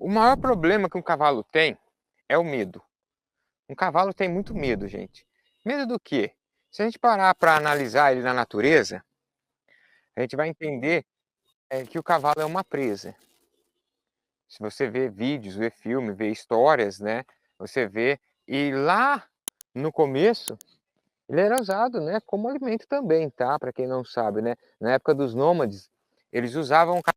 O maior problema que um cavalo tem é o medo. Um cavalo tem muito medo, gente. Medo do quê? Se a gente parar para analisar ele na natureza, a gente vai entender que o cavalo é uma presa. Se você vê vídeos, vê filme, vê histórias, né? Você vê. E lá no começo, ele era usado, né, como alimento também, tá? Para quem não sabe, né? Na época dos nômades, eles usavam para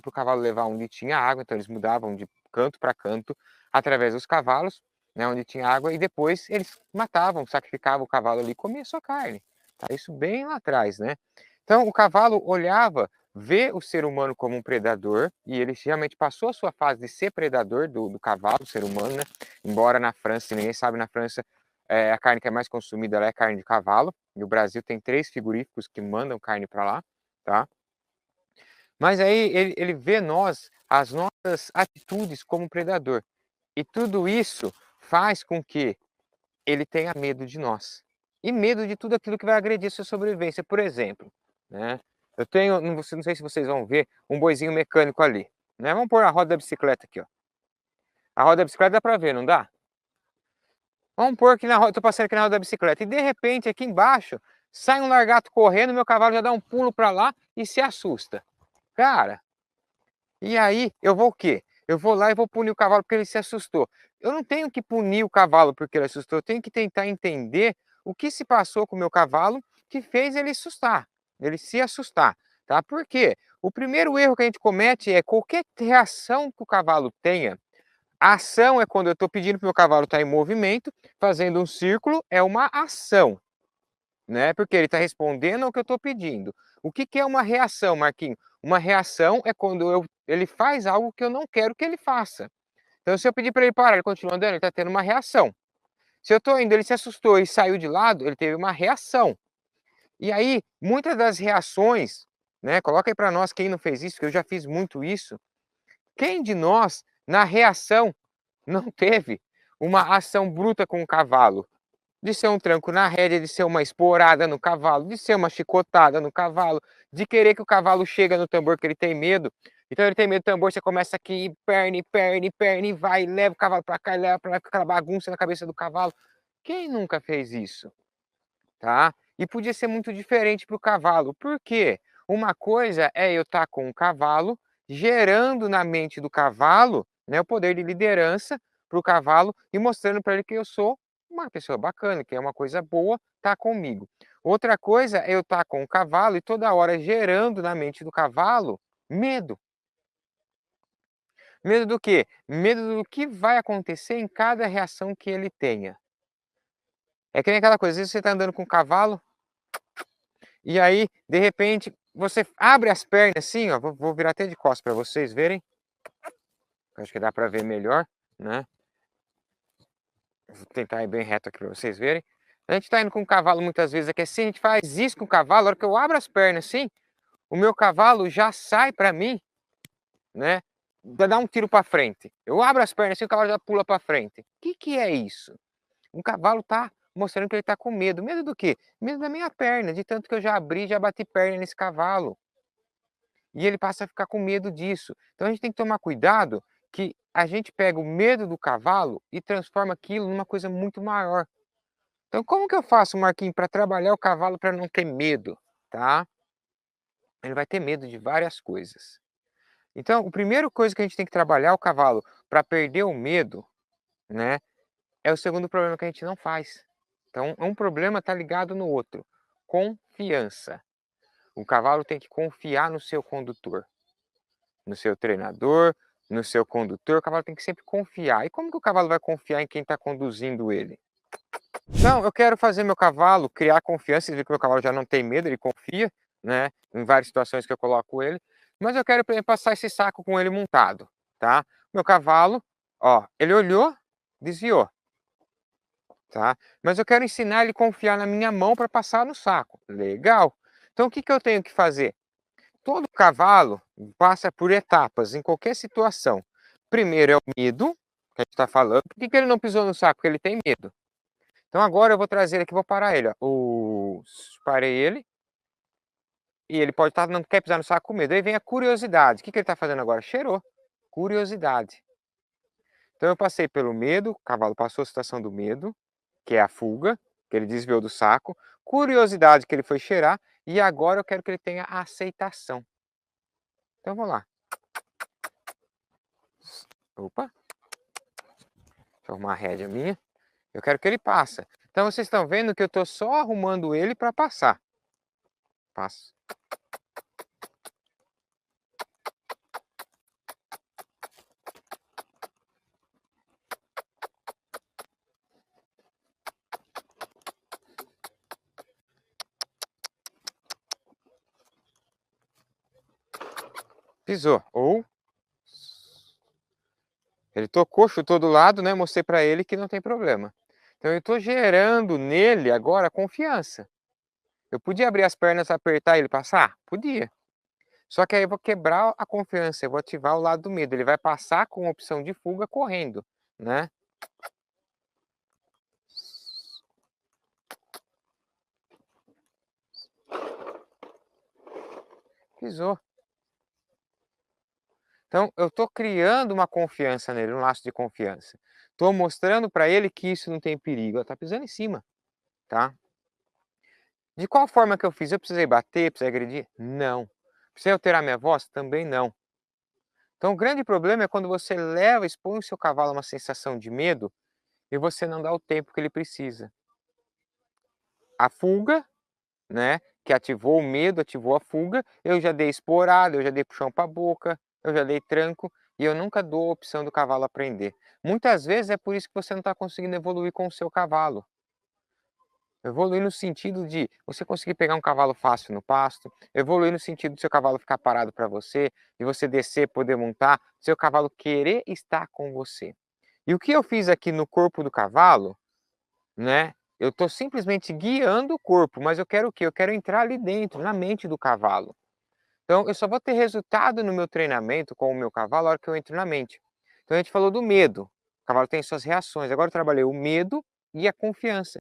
o cavalo levar onde tinha água, então eles mudavam de canto para canto através dos cavalos, né, onde tinha água, e depois eles matavam, sacrificavam o cavalo ali e comiam sua carne. Tá? Isso bem lá atrás, né? Então o cavalo olhava, vê o ser humano como um predador, e ele realmente passou a sua fase de ser predador do cavalo, do ser humano, né? Embora na França, ninguém sabe, na França a carne que é mais consumida é carne de cavalo, e o Brasil tem 3 frigoríficos que mandam carne para lá, tá? Mas aí ele vê nós, as nossas atitudes como predador. E tudo isso faz com que ele tenha medo de nós. E medo de tudo aquilo que vai agredir sua sobrevivência. Por exemplo, né? Eu tenho, não sei se vocês vão ver, um boizinho mecânico ali. Né? Vamos pôr a roda da bicicleta aqui, ó. A roda da bicicleta dá para ver, não dá? Vamos pôr aqui na roda, tô passando aqui na roda da bicicleta. E de repente, aqui embaixo, sai um largato correndo, meu cavalo já dá um pulo para lá e se assusta. Cara, e aí, eu vou o quê? Eu vou lá e vou punir o cavalo porque ele se assustou. Eu não tenho que punir o cavalo porque ele assustou, eu tenho que tentar entender o que se passou com o meu cavalo que fez ele assustar, ele se assustar, tá? Por quê? O primeiro erro que a gente comete é qualquer reação que o cavalo tenha. A ação é quando eu estou pedindo para o meu cavalo estar em movimento, fazendo um círculo, é uma ação, né? Porque ele está respondendo ao que eu estou pedindo. O que que é uma reação, Marquinho? Uma reação é quando ele faz algo que eu não quero que ele faça. Então, se eu pedir para ele parar, ele continua andando, ele está tendo uma reação. Se eu estou indo, ele se assustou e saiu de lado, ele teve uma reação. E aí, muitas das reações, né? Coloca aí para nós quem não fez isso, que eu já fiz muito isso. Quem de nós, na reação, não teve uma ação bruta com o cavalo? De ser um tranco na rédea, de ser uma esporada no cavalo, de ser uma chicotada no cavalo, de querer que o cavalo chegue no tambor que ele tem medo. Então ele tem medo do tambor, você começa aqui, perna, perna, perna, e vai, leva o cavalo para cá, leva para lá, aquela bagunça na cabeça do cavalo. Quem nunca fez isso? Tá? E podia ser muito diferente para o cavalo. Por quê? Uma coisa é eu estar com o cavalo, gerando na mente do cavalo, né, o poder de liderança para o cavalo e mostrando para ele que eu sou uma pessoa bacana, que é uma coisa boa estar comigo. Outra coisa é eu estar com o cavalo e toda hora gerando na mente do cavalo medo. Medo do quê? Medo do que vai acontecer em cada reação que ele tenha. É que nem aquela coisa, às vezes você está andando com o cavalo, e aí, de repente, você abre as pernas assim, ó, vou virar até de costas para vocês verem. Acho que dá para ver melhor, né? Vou tentar ir bem reto aqui para vocês verem. A gente está indo com o cavalo muitas vezes aqui assim, a gente faz isso com o cavalo, a hora que eu abro as pernas assim, o meu cavalo já sai para mim, né? Dá um tiro para frente. Eu abro as pernas assim, o cavalo já pula para frente. O que que é isso? Um cavalo tá mostrando que ele tá com medo. Medo do quê? Medo da minha perna, de tanto que eu já abri, já bati perna nesse cavalo. E ele passa a ficar com medo disso. Então a gente tem que tomar cuidado que a gente pega o medo do cavalo e transforma aquilo numa coisa muito maior. Então como que eu faço, Marquinhos, para trabalhar o cavalo para não ter medo, tá? Ele vai ter medo de várias coisas. Então, a primeira coisa que a gente tem que trabalhar o cavalo para perder o medo, né, é o segundo problema que a gente não faz. Então, um problema está ligado no outro. Confiança. O cavalo tem que confiar no seu condutor, no seu treinador, no seu condutor. O cavalo tem que sempre confiar. E como que o cavalo vai confiar em quem está conduzindo ele? Então, eu quero fazer meu cavalo criar confiança. Vocês viram que meu cavalo já não tem medo, ele confia, né? Em várias situações que eu coloco ele. Mas eu quero, por exemplo, passar esse saco com ele montado, tá? Meu cavalo, ó, ele olhou, desviou, tá? Mas eu quero ensinar ele a confiar na minha mão para passar no saco. Legal. Então, o que que eu tenho que fazer? Todo cavalo passa por etapas em qualquer situação. Primeiro é o medo, que a gente está falando. Por que que ele não pisou no saco? Porque ele tem medo. Então agora eu vou trazer ele aqui, vou parar ele, ó. Parei ele. E ele pode estar, não quer pisar no saco com medo. Aí vem a curiosidade. O que que ele está fazendo agora? Cheirou. curiosidade. Então eu passei pelo medo, o cavalo passou a situação do medo, que é a fuga, que ele desviou do saco, curiosidade, que ele foi cheirar, e agora eu quero que ele tenha a aceitação. Então vamos lá. Opa, deixa eu arrumar a rédea minha. Eu quero que ele passe. Então vocês estão vendo que eu estou só arrumando ele para passar. Passo. Pisou. Ou ele tocou, chutou do lado, né? Mostrei para ele que não tem problema. Então eu estou gerando nele agora confiança. Eu podia abrir as pernas, apertar e ele passar? Podia. Só que aí eu vou quebrar a confiança, eu vou ativar o lado do medo. Ele vai passar com a opção de fuga correndo, né? Pisou. Então eu estou criando uma confiança nele, um laço de confiança. Estou mostrando para ele que isso não tem perigo. Está pisando em cima, tá? De qual forma que eu fiz? Eu precisei bater, precisei agredir? Não. Precisei alterar minha voz? Também não. Então o grande problema é quando você leva, expõe o seu cavalo a uma sensação de medo e você não dá o tempo que ele precisa. A fuga, né, que ativou o medo, ativou a fuga, eu já dei esporada, eu já dei puxão para a boca, eu já dei tranco e eu nunca dou a opção do cavalo aprender. Muitas vezes é por isso que você não está conseguindo evoluir com o seu cavalo. Evoluir no sentido de você conseguir pegar um cavalo fácil no pasto, evoluir no sentido do seu cavalo ficar parado para você, e você descer, poder montar, seu cavalo querer estar com você. E o que eu fiz aqui no corpo do cavalo, né? Eu estou simplesmente guiando o corpo, mas eu quero o quê? Eu quero entrar ali dentro, na mente do cavalo. Então eu só vou ter resultado no meu treinamento com o meu cavalo na hora que eu entro na mente. Então a gente falou do medo, o cavalo tem suas reações, agora eu trabalhei o medo e a confiança.